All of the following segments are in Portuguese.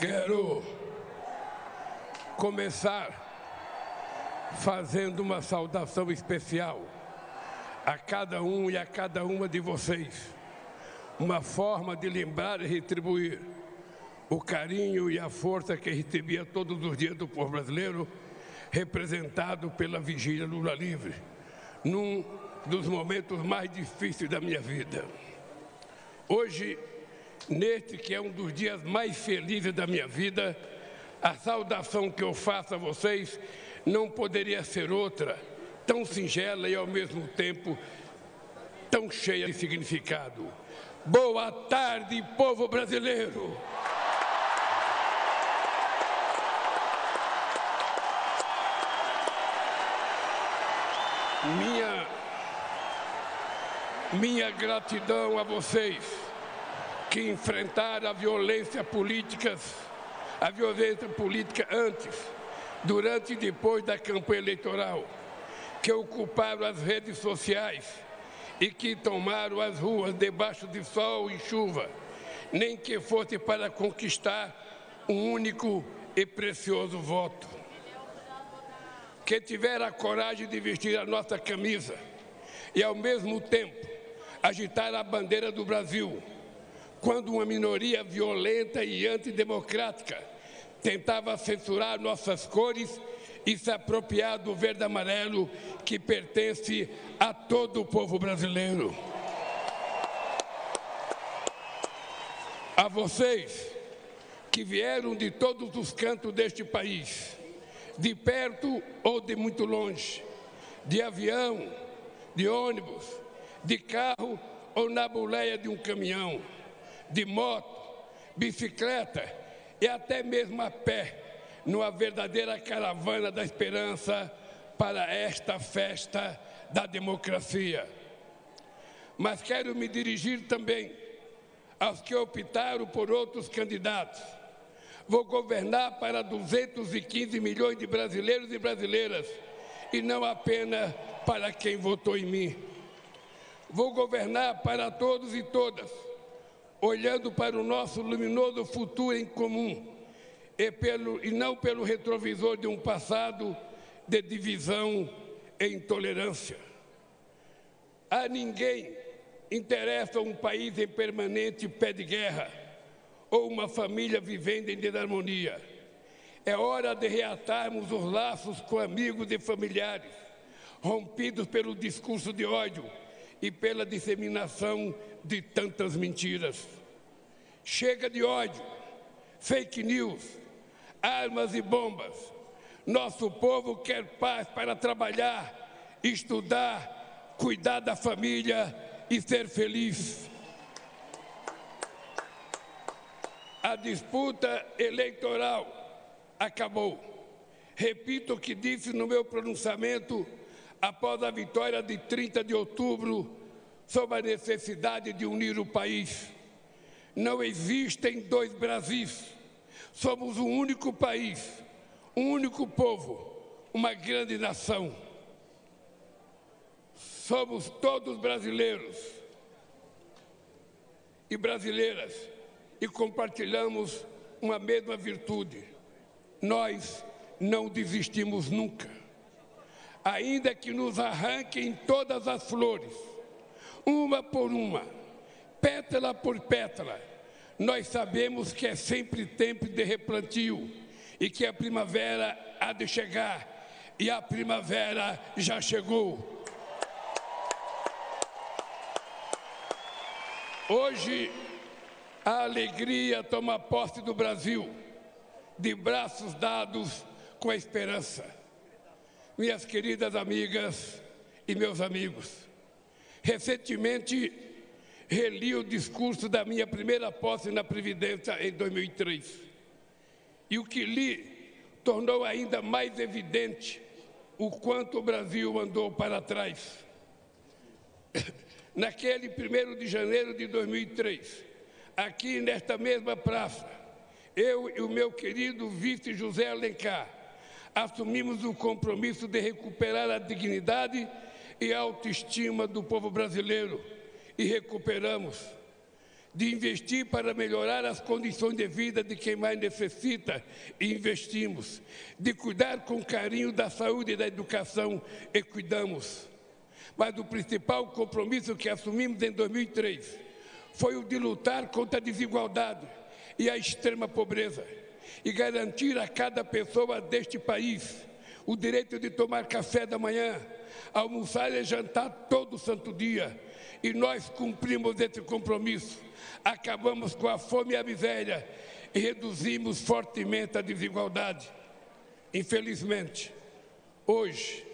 Quero começar fazendo uma saudação especial a cada um e a cada uma de vocês. Uma forma de lembrar e retribuir o carinho e a força que recebia todos os dias do povo brasileiro, representado pela Vigília Lula Livre, num dos momentos mais difíceis da minha vida. Hoje, neste que é um dos dias mais felizes da minha vida, a saudação que eu faço a vocês não poderia ser outra, tão singela e ao mesmo tempo tão cheia de significado. Boa tarde, povo brasileiro! Minha gratidão a vocês que enfrentaram a violência política antes, durante e depois da campanha eleitoral, que ocuparam as redes sociais e que tomaram as ruas debaixo de sol e chuva, nem que fosse para conquistar um único e precioso voto. Que tiveram a coragem de vestir a nossa camisa e, ao mesmo tempo, agitar a bandeira do Brasil, quando uma minoria violenta e antidemocrática tentava censurar nossas cores e se apropriar do verde e amarelo que pertence a todo o povo brasileiro. A vocês que vieram de todos os cantos deste país, de perto ou de muito longe, de avião, de ônibus, de carro ou na boleia de um caminhão, de moto, bicicleta e até mesmo a pé, numa verdadeira caravana da esperança para esta festa da democracia. Mas quero me dirigir também aos que optaram por outros candidatos. Vou governar para 215 milhões de brasileiros e brasileiras e não apenas para quem votou em mim. Vou governar para todos e todas, olhando para o nosso luminoso futuro em comum e não pelo retrovisor de um passado de divisão e intolerância. A ninguém interessa um país em permanente pé de guerra ou uma família vivendo em desarmonia. É hora de reatarmos os laços com amigos e familiares, rompidos pelo discurso de ódio e pela disseminação de tantas mentiras. Chega de ódio, fake news, armas e bombas. Nosso povo quer paz para trabalhar, estudar, cuidar da família e ser feliz. A disputa eleitoral acabou. Repito o que disse no meu pronunciamento após a vitória de 30 de outubro sobre a necessidade de unir o país. Não existem dois Brasis. Somos um único país, um único povo, uma grande nação. Somos todos brasileiros e brasileiras e compartilhamos uma mesma virtude. Nós não desistimos nunca. Ainda que nos arranquem todas as flores, uma por uma, pétala por pétala, nós sabemos que é sempre tempo de replantio e que a primavera há de chegar, e a primavera já chegou. Hoje, a alegria toma posse do Brasil, de braços dados com a esperança. Minhas queridas amigas e meus amigos, recentemente reli o discurso da minha primeira posse na Previdência em 2003. E o que li tornou ainda mais evidente o quanto o Brasil andou para trás. Naquele 1º de janeiro de 2003, aqui nesta mesma praça, eu e o meu querido vice José Alencar assumimos o compromisso de recuperar a dignidade e a autoestima do povo brasileiro e recuperamos. de investir para melhorar as condições de vida de quem mais necessita e investimos, de cuidar com carinho da saúde e da educação e cuidamos. Mas o principal compromisso que assumimos em 2003 foi o de lutar contra a desigualdade e a extrema pobreza e garantir a cada pessoa deste país o direito de tomar café da manhã, almoçar e jantar todo santo dia. E nós cumprimos esse compromisso. Acabamos com a fome e a miséria e reduzimos fortemente a desigualdade. Infelizmente, hoje,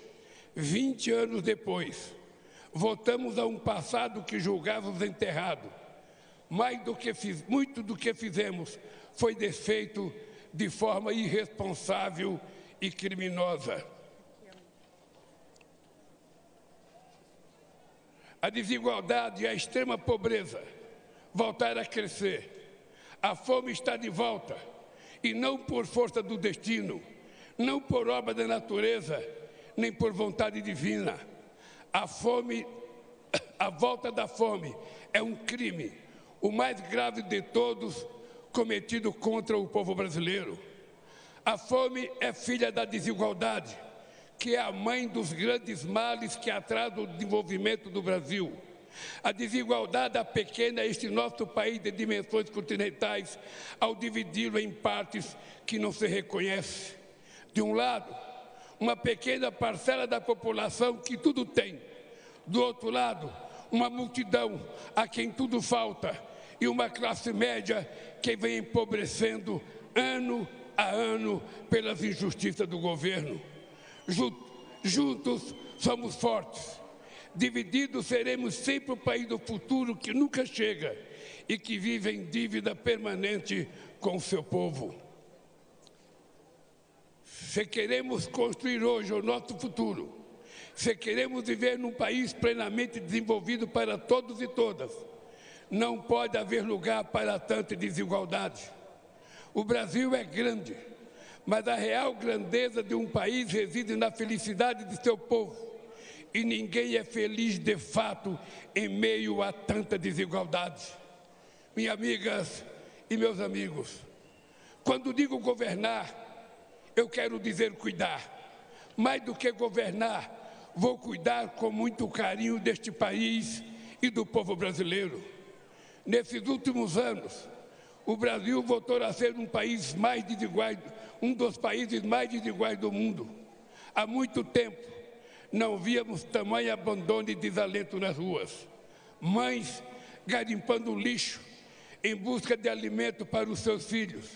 20 anos depois, voltamos a um passado que julgávamos enterrado. Muito do que fizemos foi desfeito de forma irresponsável e criminosa. A desigualdade e a extrema pobreza voltaram a crescer. A fome está de volta, e não por força do destino, não por obra da natureza, nem por vontade divina. A volta da fome é um crime, o mais grave de todos, cometido contra o povo brasileiro. A fome é filha da desigualdade, que é a mãe dos grandes males que atrasam o desenvolvimento do Brasil. A desigualdade apequena este nosso país de dimensões continentais ao dividi-lo em partes que não se reconhecem. De um lado, uma pequena parcela da população que tudo tem. Do outro lado, uma multidão a quem tudo falta e uma classe média que vem empobrecendo ano a ano pelas injustiças do governo. Juntos somos fortes. Divididos seremos sempre o país do futuro que nunca chega e que vive em dívida permanente com o seu povo. Se queremos construir hoje o nosso futuro, se queremos viver num país plenamente desenvolvido para todos e todas, não pode haver lugar para tanta desigualdade. O Brasil é grande, mas a real grandeza de um país reside na felicidade de seu povo. E ninguém é feliz de fato em meio a tanta desigualdade. Minhas amigas e meus amigos, quando digo governar, eu quero dizer cuidar. Mais do que governar, vou cuidar com muito carinho deste país e do povo brasileiro. Nesses últimos anos, o Brasil voltou a ser um país mais desigual, um dos países mais desiguais do mundo. Há muito tempo não víamos tamanho abandono e desalento nas ruas. Mães garimpando lixo em busca de alimento para os seus filhos.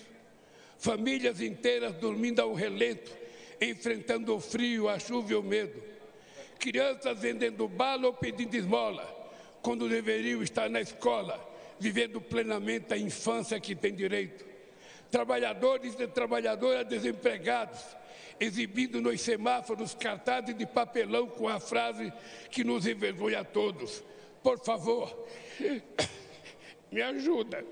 Famílias inteiras dormindo ao relento, enfrentando o frio, a chuva e o medo. Crianças vendendo bala ou pedindo esmola, quando deveriam estar na escola, vivendo plenamente a infância que tem direito. Trabalhadores e trabalhadoras desempregados, exibindo nos semáforos cartazes de papelão com a frase que nos envergonha a todos: por favor, me ajuda.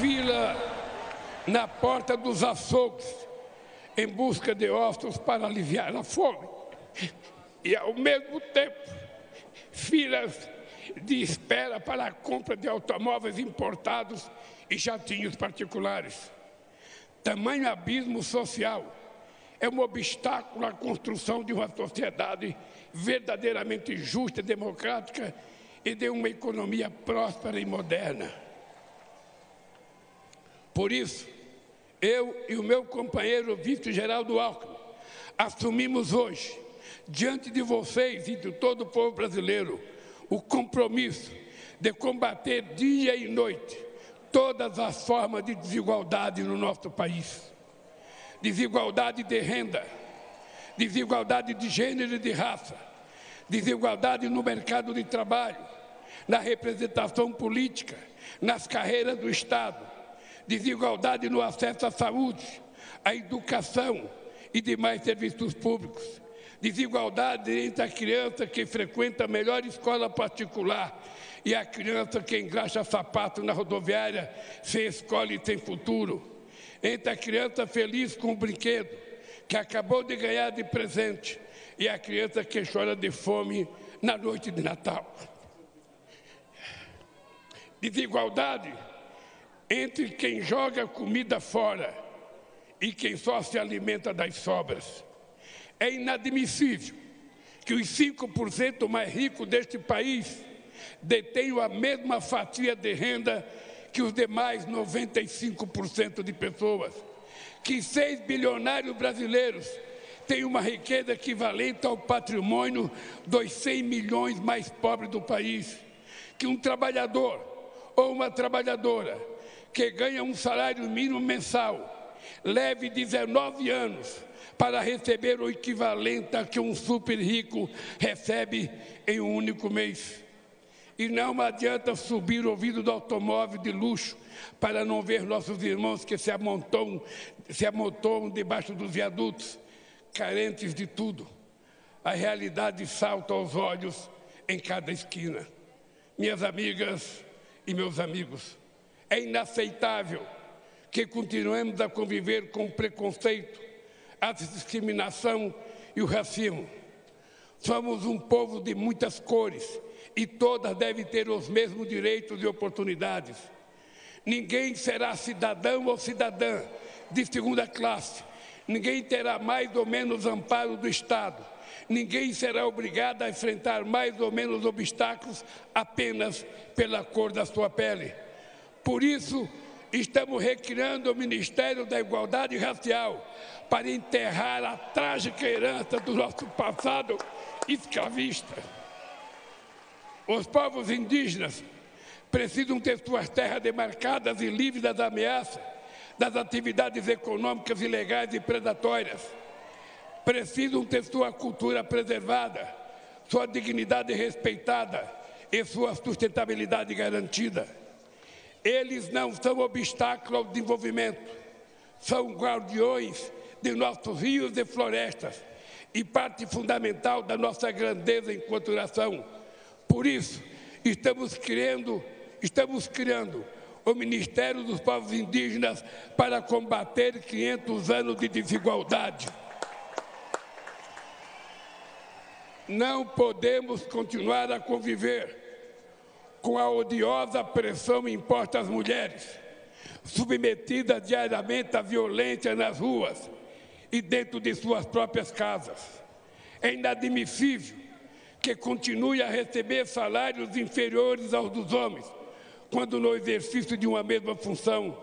Fila na porta dos açougues em busca de ossos para aliviar a fome. E, ao mesmo tempo, filas de espera para a compra de automóveis importados e jatinhos particulares. Tamanho abismo social é um obstáculo à construção de uma sociedade verdadeiramente justa, democrática e de uma economia próspera e moderna. Por isso, eu e o meu companheiro vice-geraldo Alckmin assumimos hoje, diante de vocês e de todo o povo brasileiro, o compromisso de combater dia e noite todas as formas de desigualdade no nosso país. Desigualdade de renda, desigualdade de gênero e de raça, desigualdade no mercado de trabalho, na representação política, nas carreiras do Estado, desigualdade no acesso à saúde, à educação e demais serviços públicos, desigualdade entre a criança que frequenta a melhor escola particular e a criança que engraxa sapato na rodoviária sem escola e sem futuro, entre a criança feliz com o brinquedo que acabou de ganhar de presente e a criança que chora de fome na noite de Natal. Desigualdade entre quem joga comida fora e quem só se alimenta das sobras. É inadmissível que os 5% mais ricos deste país detenham a mesma fatia de renda que os demais 95% de pessoas, que 6 bilionários brasileiros têm uma riqueza equivalente ao patrimônio dos 100 milhões mais pobres do país, que um trabalhador ou uma trabalhadora que ganha um salário mínimo mensal leve 19 anos para receber o equivalente a que um super rico recebe em um único mês. E não adianta subir o vidro do automóvel de luxo para não ver nossos irmãos que se amontoam debaixo dos viadutos, carentes de tudo. A realidade salta aos olhos em cada esquina. Minhas amigas e meus amigos, é inaceitável que continuemos a conviver com o preconceito, a discriminação e o racismo. Somos um povo de muitas cores e todas devem ter os mesmos direitos e oportunidades. Ninguém será cidadão ou cidadã de segunda classe. Ninguém terá mais ou menos amparo do Estado. Ninguém será obrigado a enfrentar mais ou menos obstáculos apenas pela cor da sua pele. Por isso, estamos recriando o Ministério da Igualdade Racial para enterrar a trágica herança do nosso passado escravista. Os povos indígenas precisam ter suas terras demarcadas e livres das ameaças, das atividades econômicas ilegais e predatórias. Precisam ter sua cultura preservada, sua dignidade respeitada e sua sustentabilidade garantida. Eles não são obstáculo ao desenvolvimento, são guardiões de nossos rios e florestas e parte fundamental da nossa grandeza enquanto nação. Por isso, estamos criando o Ministério dos Povos Indígenas para combater 500 anos de desigualdade. Não podemos continuar a conviver com a odiosa pressão imposta às mulheres, submetidas diariamente à violência nas ruas e dentro de suas próprias casas. É inadmissível que continue a receber salários inferiores aos dos homens, quando no exercício de uma mesma função,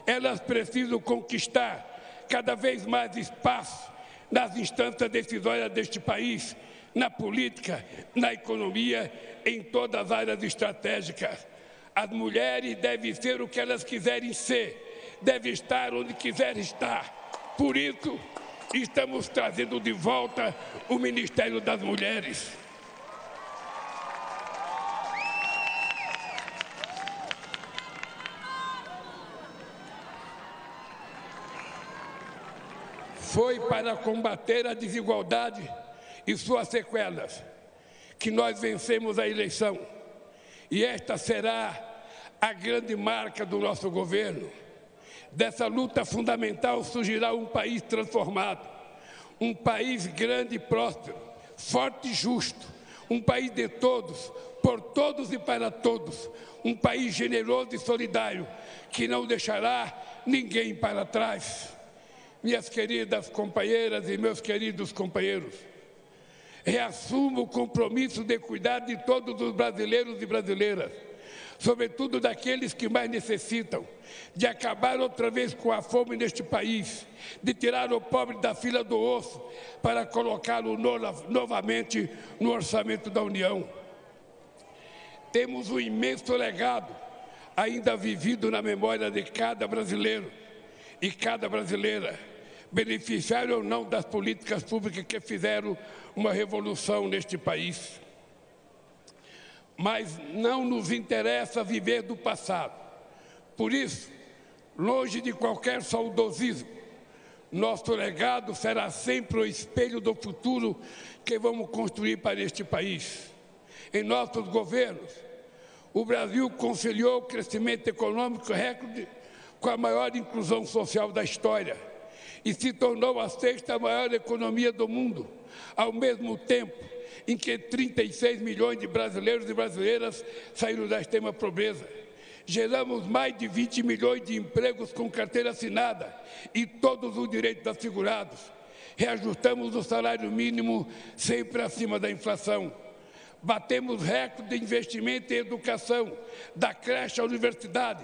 elas precisam conquistar cada vez mais espaço nas instâncias decisórias deste país, na política, na economia, em todas as áreas estratégicas. As mulheres devem ser o que elas quiserem ser, devem estar onde quiserem estar. Por isso, estamos trazendo de volta o Ministério das Mulheres. Foi para combater a desigualdade e suas sequelas que nós vencemos a eleição. E esta será a grande marca do nosso governo. Dessa luta fundamental surgirá um país transformado, um país grande e próspero, forte e justo, um país de todos, por todos e para todos, um país generoso e solidário, que não deixará ninguém para trás. Minhas queridas companheiras e meus queridos companheiros, reassumo o compromisso de cuidar de todos os brasileiros e brasileiras, sobretudo daqueles que mais necessitam, de acabar outra vez com a fome neste país, de tirar o pobre da fila do osso para colocá-lo novamente no orçamento da União. Temos um imenso legado ainda vivido na memória de cada brasileiro e cada brasileira, beneficiário ou não das políticas públicas que fizeram uma revolução neste país. mas não nos interessa viver do passado. Por isso, longe de qualquer saudosismo, nosso legado será sempre o espelho do futuro que vamos construir para este país. Em nossos governos, o Brasil conciliou o crescimento econômico recorde com a maior inclusão social da história e se tornou a sexta maior economia do mundo, ao mesmo tempo em que 36 milhões de brasileiros e brasileiras saíram da extrema pobreza. Geramos mais de 20 milhões de empregos com carteira assinada e todos os direitos assegurados. Reajustamos o salário mínimo sempre acima da inflação. Batemos recorde de investimento em educação, da creche à universidade,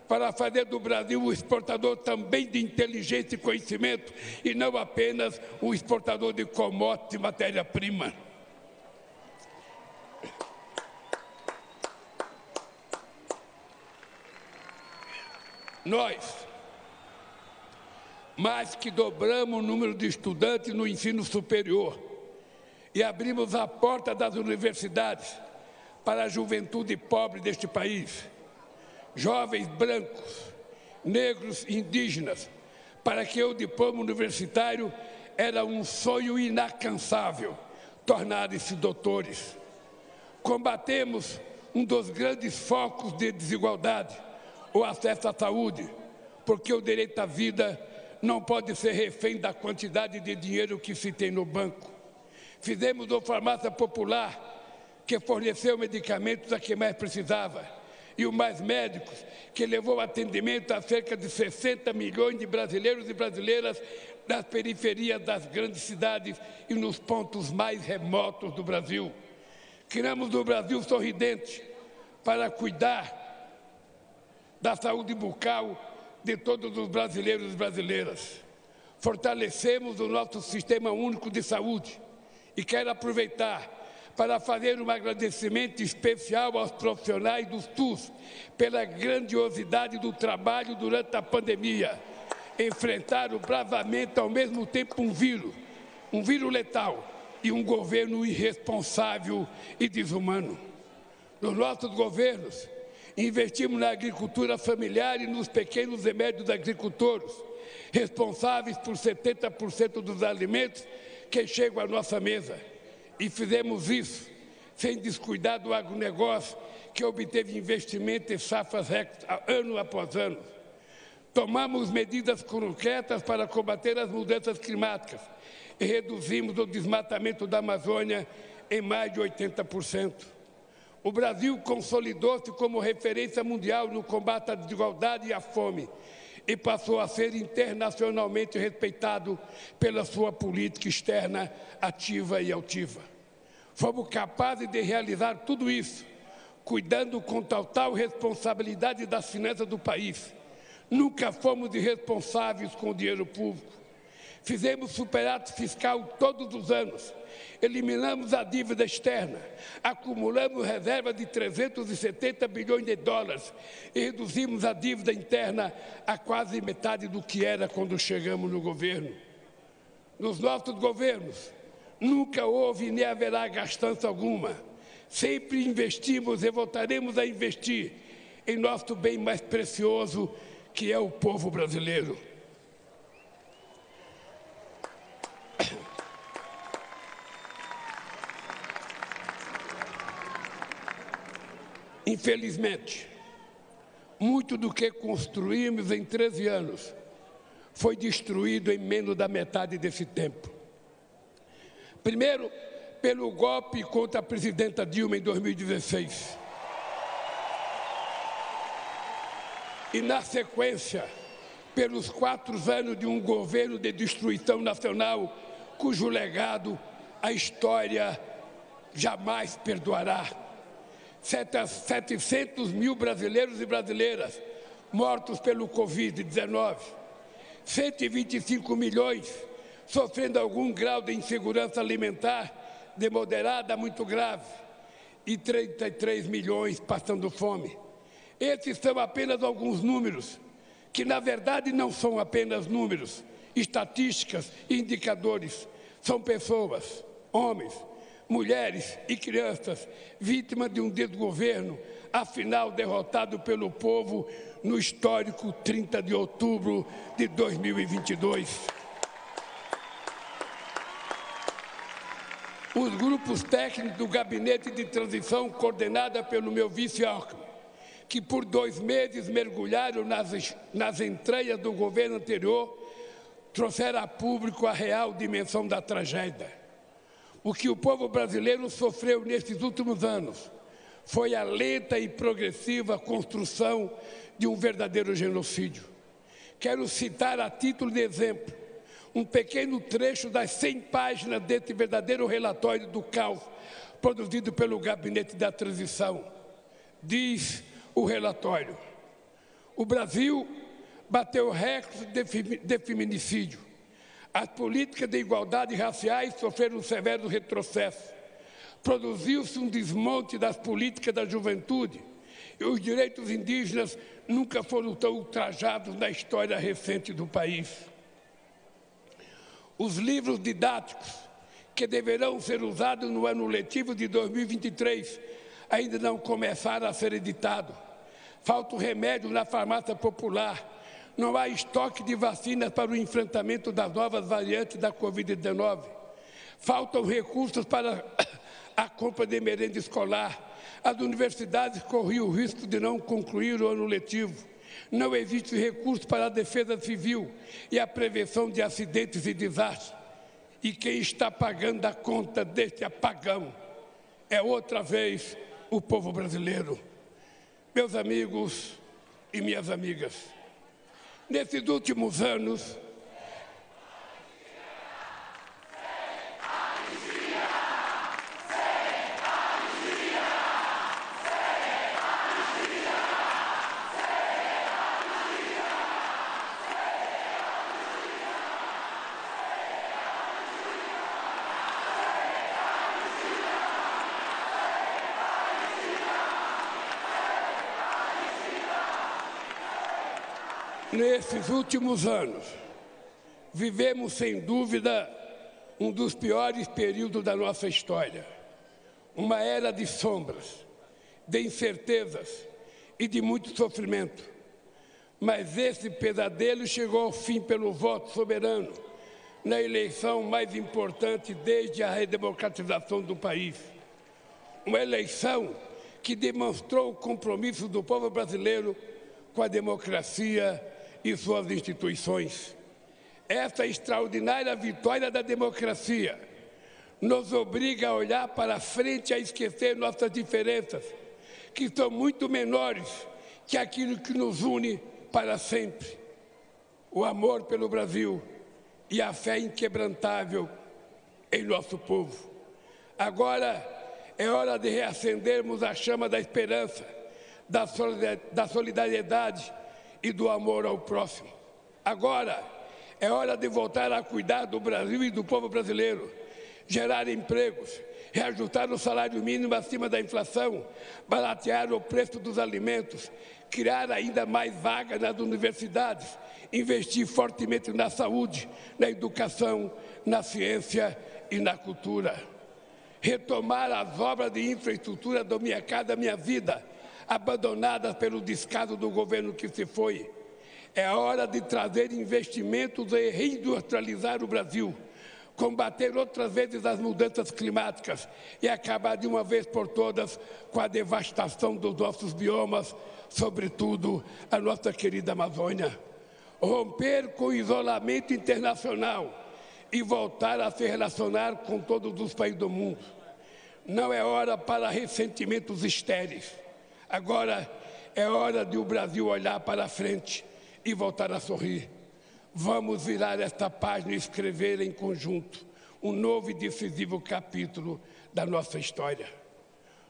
para fazer do Brasil um exportador também de inteligência e conhecimento e não apenas um exportador de commodities e matéria-prima. Nós, mais que dobramos o número de estudantes no ensino superior e abrimos a porta das universidades para a juventude pobre deste país, jovens brancos, negros e indígenas, para que o diploma universitário era um sonho inalcançável, tornarem-se doutores. Combatemos um dos grandes focos de desigualdade, o acesso à saúde, porque o direito à vida não pode ser refém da quantidade de dinheiro que se tem no banco. Fizemos uma farmácia popular que forneceu medicamentos a quem mais precisava e o Mais Médicos, que levou atendimento a cerca de 60 milhões de brasileiros e brasileiras nas periferias das grandes cidades e nos pontos mais remotos do Brasil. Criamos o Brasil Sorridente para cuidar da saúde bucal de todos os brasileiros e brasileiras. Fortalecemos o nosso Sistema Único de Saúde e quero aproveitar para fazer um agradecimento especial aos profissionais do SUS pela grandiosidade do trabalho durante a pandemia. Enfrentaram bravamente ao mesmo tempo um vírus letal e um governo irresponsável e desumano. Nos nossos governos, investimos na agricultura familiar e nos pequenos e médios agricultores, responsáveis por 70% dos alimentos que chegam à nossa mesa. E fizemos isso sem descuidar do agronegócio, que obteve investimento em safras recordes ano após ano. Tomamos medidas concretas para combater as mudanças climáticas e reduzimos o desmatamento da Amazônia em mais de 80%. O Brasil consolidou-se como referência mundial no combate à desigualdade e à fome e passou a ser internacionalmente respeitado pela sua política externa ativa e altiva. Fomos capazes de realizar tudo isso, cuidando com total responsabilidade das finanças do país. Nunca fomos irresponsáveis com o dinheiro público. Fizemos superávit fiscal todos os anos, eliminamos a dívida externa, acumulamos reservas de 370 bilhões de dólares e reduzimos a dívida interna a quase metade do que era quando chegamos no governo. Nos nossos governos, nunca houve nem haverá gastança alguma. Sempre investimos e voltaremos a investir em nosso bem mais precioso, que é o povo brasileiro. Infelizmente, muito do que construímos em 13 anos foi destruído em menos da metade desse tempo. Primeiro, pelo golpe contra a presidenta Dilma em 2016. E, na sequência, pelos 4 anos de um governo de destruição nacional, cujo legado a história jamais perdoará. 700 mil brasileiros e brasileiras mortos pelo Covid-19, 125 milhões sofrendo algum grau de insegurança alimentar, de moderada a muito grave, e 33 milhões passando fome. Esses são apenas alguns números, que na verdade não são apenas números, estatísticas e indicadores. São pessoas, homens, mulheres e crianças vítimas de um desgoverno, afinal derrotado pelo povo no histórico 30 de outubro de 2022. Os grupos técnicos do Gabinete de Transição, coordenada pelo meu vice Alckmin, que por 2 meses mergulharam nas entranhas do governo anterior, trouxeram a público a real dimensão da tragédia. O que o povo brasileiro sofreu nesses últimos anos foi a lenta e progressiva construção de um verdadeiro genocídio. Quero citar a título de exemplo um pequeno trecho das 100 páginas desse verdadeiro relatório do caos produzido pelo Gabinete da Transição. Diz o relatório: o Brasil bateu recorde de feminicídio. As políticas de igualdade raciais sofreram um severo retrocesso. Produziu-se um desmonte das políticas da juventude e os direitos indígenas nunca foram tão ultrajados na história recente do país. Os livros didáticos que deverão ser usados no ano letivo de 2023 ainda não começaram a ser editados. Falta o remédio na farmácia popular. Não há estoque de vacinas para o enfrentamento das novas variantes da Covid-19. Faltam recursos para a compra de merenda escolar. As universidades corriam o risco de não concluir o ano letivo. Não existe recurso para a defesa civil e a prevenção de acidentes e desastres. E quem está pagando a conta deste apagão é outra vez o povo brasileiro. Meus amigos e minhas amigas, nesses últimos anos, vivemos, sem dúvida, um dos piores períodos da nossa história. Uma era de sombras, de incertezas e de muito sofrimento. Mas esse pesadelo chegou ao fim pelo voto soberano, na eleição mais importante desde a redemocratização do país. Uma eleição que demonstrou o compromisso do povo brasileiro com a democracia e suas instituições. Essa extraordinária vitória da democracia nos obriga a olhar para frente e a esquecer nossas diferenças, que são muito menores que aquilo que nos une para sempre: o amor pelo Brasil e a fé inquebrantável em nosso povo. Agora é hora de reacendermos a chama da esperança, da solidariedade e do amor ao próximo. Agora é hora de voltar a cuidar do Brasil e do povo brasileiro, gerar empregos, reajustar o salário mínimo acima da inflação, baratear o preço dos alimentos, criar ainda mais vagas nas universidades, investir fortemente na saúde, na educação, na ciência e na cultura. Retomar as obras de infraestrutura do Minha Casa Minha Vida, abandonadas pelo descaso do governo que se foi. É hora de trazer investimentos e reindustrializar o Brasil, combater outras vezes as mudanças climáticas e acabar de uma vez por todas com a devastação dos nossos biomas, sobretudo a nossa querida Amazônia. Romper com o isolamento internacional e voltar a se relacionar com todos os países do mundo. Não é hora para ressentimentos estéreis. Agora é hora de o Brasil olhar para frente e voltar a sorrir. Vamos virar esta página e escrever em conjunto um novo e decisivo capítulo da nossa história.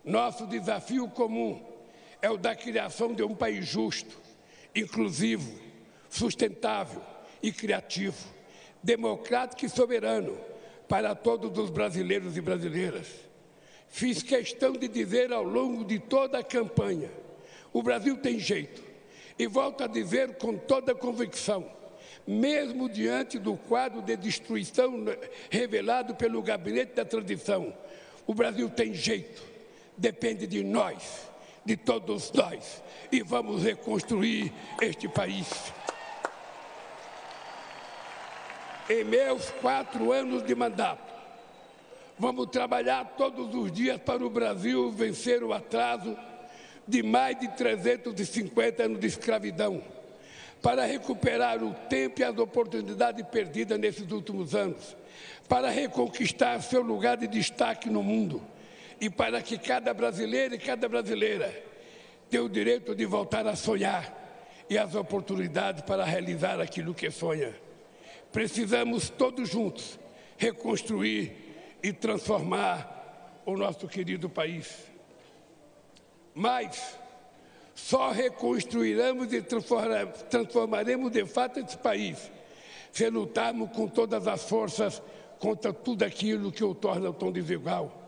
Nosso desafio comum é o da criação de um país justo, inclusivo, sustentável e criativo, democrático e soberano para todos os brasileiros e brasileiras. Fiz questão de dizer ao longo de toda a campanha: o Brasil tem jeito. E volto a dizer com toda convicção, mesmo diante do quadro de destruição revelado pelo Gabinete da Transição, O Brasil tem jeito, depende de nós, de todos nós, e vamos reconstruir este país. Em meus 4 anos de mandato, vamos trabalhar todos os dias para o Brasil vencer o atraso de mais de 350 anos de escravidão, para recuperar o tempo e as oportunidades perdidas nesses últimos anos, para reconquistar seu lugar de destaque no mundo e para que cada brasileiro e cada brasileira tenha o direito de voltar a sonhar e as oportunidades para realizar aquilo que sonha. Precisamos todos juntos reconstruir e transformar o nosso querido país. Mas só reconstruiremos e transformaremos de fato esse país se lutarmos com todas as forças contra tudo aquilo que o torna tão desigual.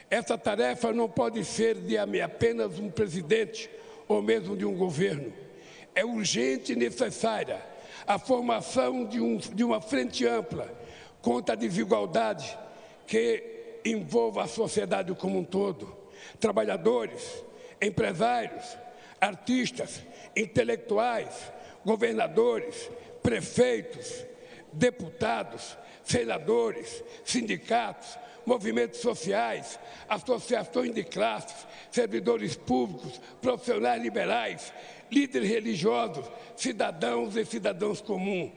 Essa tarefa não pode ser de apenas um presidente ou mesmo de um governo. É urgente e necessária a formação de uma frente ampla contra a desigualdade que envolva a sociedade como um todo. Trabalhadores, empresários, artistas, intelectuais, governadores, prefeitos, deputados, senadores, sindicatos, movimentos sociais, associações de classes, servidores públicos, profissionais liberais, líderes religiosos, cidadãos e cidadãos comuns.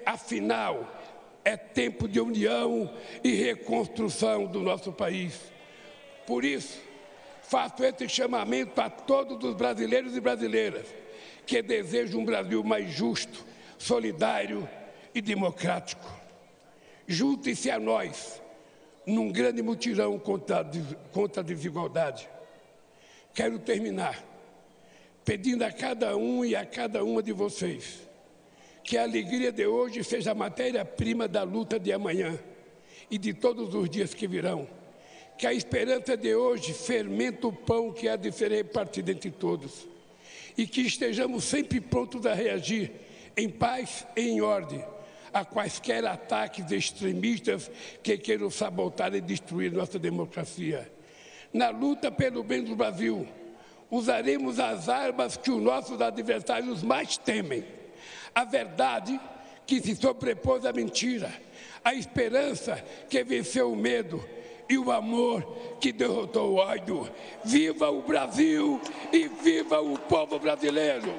Afinal, é tempo de união e reconstrução do nosso país. Por isso, faço esse chamamento a todos os brasileiros e brasileiras que desejam um Brasil mais justo, solidário e democrático. Juntem-se a nós num grande mutirão contra a desigualdade. Quero terminar pedindo a cada um e a cada uma de vocês que a alegria de hoje seja a matéria-prima da luta de amanhã e de todos os dias que virão. Que a esperança de hoje fermenta o pão que há de ser repartido entre todos. E que estejamos sempre prontos a reagir, em paz e em ordem, a quaisquer ataques extremistas que queiram sabotar e destruir nossa democracia. Na luta pelo bem do Brasil, usaremos as armas que os nossos adversários mais temem. A verdade que se sobrepôs à mentira, a esperança que venceu o medo e o amor que derrotou o ódio. Viva o Brasil e viva o povo brasileiro!